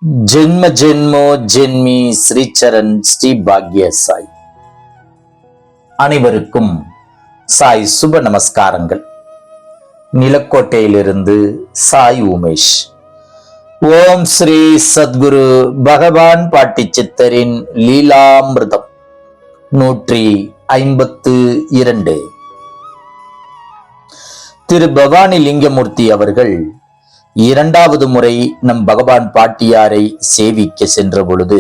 ஜென்ம ஜென்மோ ஜென்மி ஸ்ரீச்சரண் ஸ்ரீ பாக்ய சாய். அனைவருக்கும் சாய் சுப நமஸ்காரங்கள். நிலக்கோட்டையிலிருந்து சாய் உமேஷ். ஓம் ஸ்ரீ சத்குரு பகவான் பாட்டி சித்தரின் லீலாமிருதம் 152. திரு பவானி லிங்கமூர்த்தி அவர்கள் இரண்டாவது முறை நம் பகவான் பாட்டியாரை சேவிக்க சென்ற பொழுது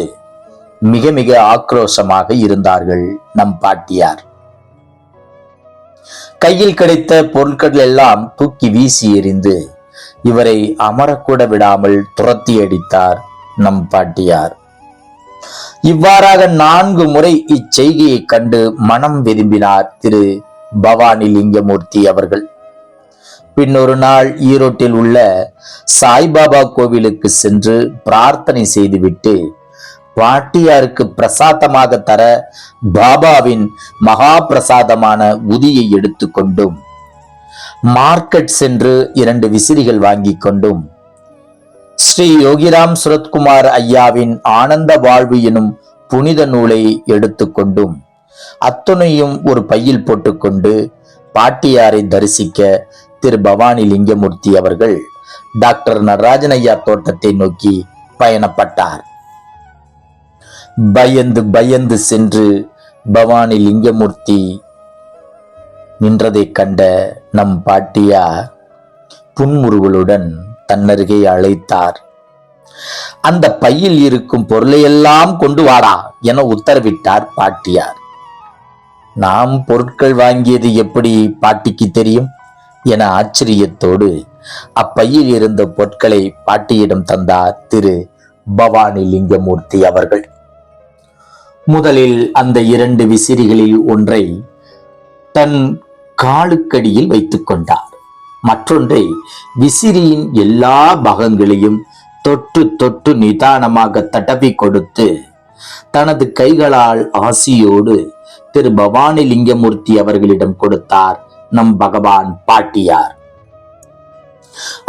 மிக மிக ஆக்ரோஷமாக இருந்தார்கள் நம் பாட்டியார். கையில் கிடைத்த பொருட்கள் எல்லாம் தூக்கி வீசி எறிந்து இவரை அமரக்கூட விடாமல் துரத்தி அடித்தார் நம் பாட்டியார். இவ்வாறாக 4 முறை இச்செய்கையை கண்டு மனம் விரும்பினார் திரு பவானி லிங்கமூர்த்தி அவர்கள். பின்னொரு நாள் ஈரோட்டில் உள்ள சாய்பாபா கோவிலுக்கு சென்று பிரார்த்தனை செய்துவிட்டு பாட்டியாருக்கு பிரசாதமாக தர பாபாவின் மகா பிரசாதமான உதியை எடுத்துக்கொண்டும் மார்க்கெட் சென்று 2 விசிறிகள் வாங்கி கொண்டும் ஸ்ரீ யோகிராம் சுரத்குமார் ஐயாவின் ஆனந்த வாழ்வு எனும் புனித நூலை எடுத்துக்கொண்டும் அத்துணையும் ஒரு பையில் போட்டுக்கொண்டு பாட்டியாரை தரிசிக்க திரு பவானி லிங்கமூர்த்தி அவர்கள் டாக்டர் நடராஜன் ஐயா தோட்டத்தை நோக்கி பயணப்பட்டார். பயந்து பயந்து சென்று பவானி லிங்கமூர்த்தி நின்றதை கண்ட நம் பாட்டியார் புன்முறுவலுடன் தன்னருகே அழைத்தார். அந்த பையில் இருக்கும் பொருளையெல்லாம் கொண்டு வாடா என உத்தரவிட்டார் பாட்டியார். நாம் பொருட்கள் வாங்கியது எப்படி பாட்டிக்கு தெரியும் என ஆச்சரியத்தோடு அப்பையில் இருந்த பொருட்களை பாட்டியிடம் தந்தார் திரு பவானி லிங்கமூர்த்தி அவர்கள். முதலில் அந்த 2 விசிறிகளில் ஒன்றை தன் காலுக்கடியில் வைத்துக் கொண்டார். மற்றொன்றை விசிறியின் எல்லா பாகங்களையும் தொட்டு தொட்டு நிதானமாக தடவி கொடுத்து தனது கைகளால் ஆசியோடு திரு பவானி லிங்கமூர்த்தி அவர்களிடம் கொடுத்தார் நம் பகவான் பாட்டியார்.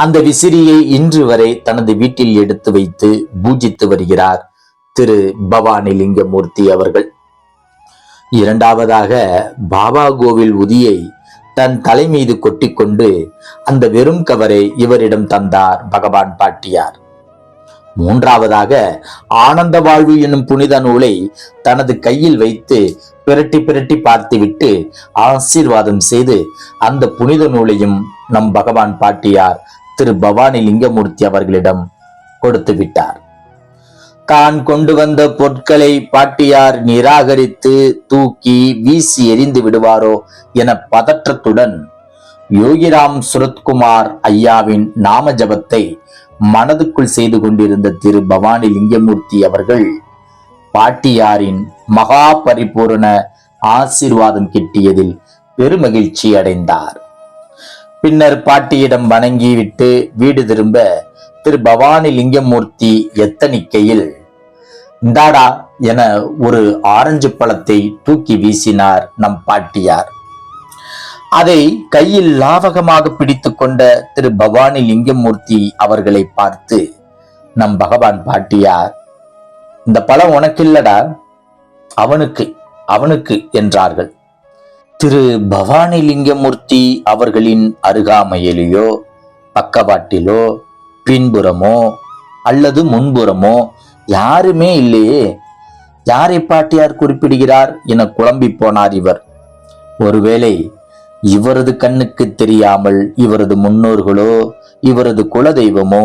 அந்த விசிறியை இன்று வரை தனது வீட்டில் எடுத்து வைத்து பூஜித்து வருகிறார் திரு பவானி லிங்கமூர்த்தி அவர்கள். இரண்டாவதாக பாபா கோவில் உதியை தன் தலை மீது கொட்டிக்கொண்டு அந்த வெறும் கவரை இவரிடம் தந்தார் பகவான் பாட்டியார். மூன்றாவதாக ஆனந்த வாழ்வு என்னும் புனித நூலை தனது கையில் வைத்து பிரட்டி பிரட்டி பார்த்துவிட்டு ஆசீர்வாதம் செய்து அந்த புனித நூலையும் நம் பகவான் பாட்டியார் திரு பவானி லிங்கமூர்த்தி அவர்களிடம் கொடுத்து விட்டார். தான் கொண்டு வந்த பொருட்களை பாட்டியார் நிராகரித்து தூக்கி வீசி எறிந்து விடுவாரோ என பதற்றத்துடன் யோகிராம் சுரத்குமார் ஐயாவின் நாம ஜபத்தை மனதுக்குள் செய்து கொண்டிருந்த திரு பவானி லிங்கமூர்த்தி அவர்கள் பாட்டியாரின் மகா பரிபூரண ஆசீர்வாதம் கிட்டியதில் பெருமகிழ்ச்சி அடைந்தார். பின்னர் பாட்டியிடம் வணங்கி விட்டு வீடு திரும்ப திரு பவானி லிங்கமூர்த்தி எத்தனிக்கையில் இந்தாடா என ஒரு ஆரஞ்சு பழத்தை தூக்கி வீசினார் நம் பாட்டியார். அதை கையில் லாவகமாக பிடித்து கொண்ட திரு பவானி லிங்கமூர்த்தி அவர்களை பார்த்து நம் பகவான் பாட்டியார், இந்த பழம் உனக்கு இல்லடா, அவனுக்கு அவனுக்கு என்றார்கள். திரு பவானி லிங்கமூர்த்தி அவர்களின் அருகாமையிலேயோ பக்கவாட்டிலோ பின்புறமோ அல்லது முன்புறமோ யாருமே இல்லையே, யாரை பாட்டியார் குறிப்பிடுகிறார் என குழம்பி போனார் இவர். ஒருவேளை இவரது கண்ணுக்கு தெரியாமல் இவரது முன்னோர்களோ இவரது குலதெய்வமோ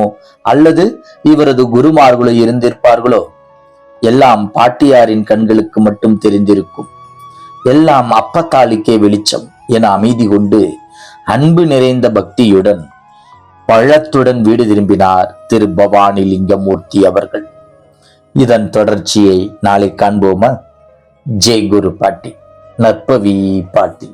அல்லது இவரது குருமார்களோ இருந்திருப்பார்களோ. எல்லாம் பாட்டியாரின் கண்களுக்கு மட்டும் தெரிந்திருக்கும். எல்லாம் அப்பத்தாளிக்கே வெளிச்சம் என அமைதி கொண்டு அன்பு நிறைந்த பக்தியுடன் பழத்துடன் வீடு திரும்பினார் திரு பவானி லிங்கமூர்த்தி அவர்கள். இதன் தொடர்ச்சியை நாளை காண்போமா? ஜெய் குரு பாட்டி, நற்பவி பாட்டி.